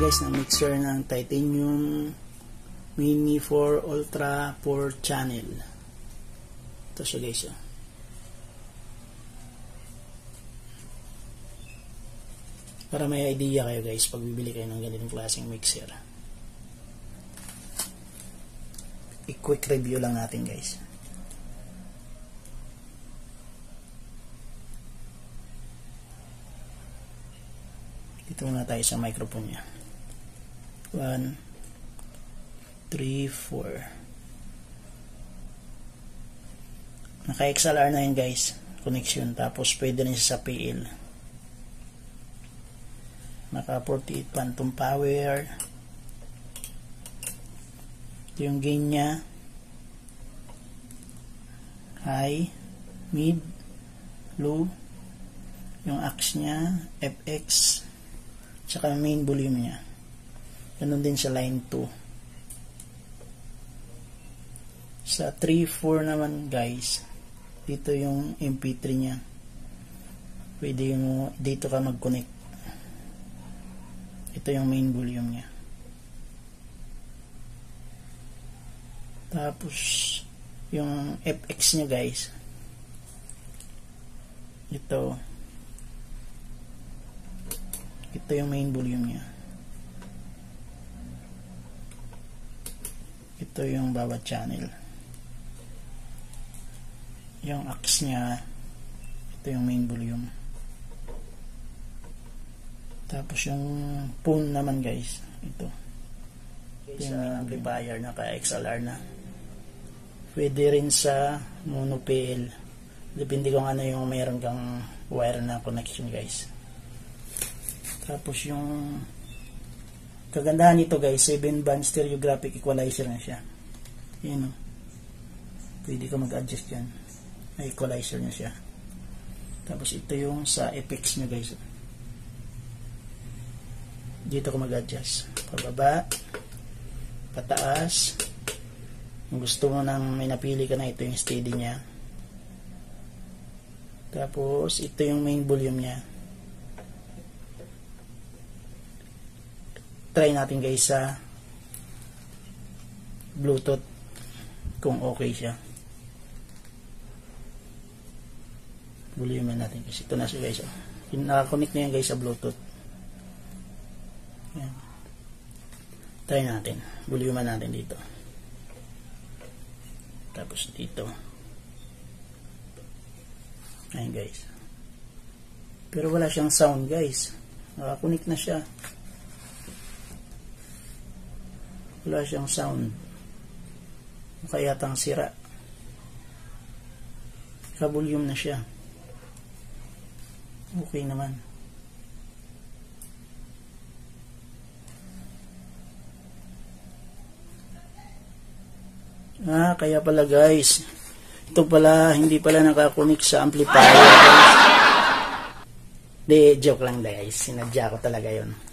guys na mixer ng Titanium Mini 4 Ultra 4 channel. Ito siya guys. Para may idea kayo guys pag bibili kayo ng ganitong klaseng mixer. I-quick review lang natin guys. Dito muna tayo sa microphone niya. 1, 3, 4. Naka XLR na yun guys. Connection. Tapos pwede rin siya sa PL. Naka 48 phantom power. Ito yung gain niya. High, mid, low. Yung ax niya, FX. Tsaka main volume niya. Ganun din sa line 2. Sa 3-4 naman guys, dito yung MP3 niya. Pwede yung dito ka mag-connect. Ito yung main volume niya. Tapos yung FX niya guys, ito yung main volume niya. Ito yung bawat channel. Yung aux niya, ito yung main volume. Tapos yung phone naman guys, ito yung amplifier na ka XLR na. Pwede rin sa mono PL. Depende kung ano yung mayroon kang wire na connection guys. Tapos yung kagandahan nito guys, 7-band stereographic equalizer na siya. Yan o. Pwede ka mag-adjust yan. May equalizer na siya. Tapos ito yung sa FX nyo guys. Dito ko mag-adjust. Pababa, pataas. Kung gusto mo nang may napili ka na, ito yung steady niya. Tapos ito yung main volume niya. Try natin guys sa Bluetooth kung okay siya. Volume natin kasi ito na siya guys. Naka-connect na yan guys sa Bluetooth. Yan. Try natin. Volume natin dito. Tapos dito. Ayan guys. Pero wala siyang sound guys. Naka-connect na siya. Wala siyang sound. Kaya yatang sira. Ka-volume na siya. Okay naman. Kaya pala guys. Ito pala, hindi pala nakakunik sa amplifier guys. Joke lang guys. Sinadya ko talaga yun.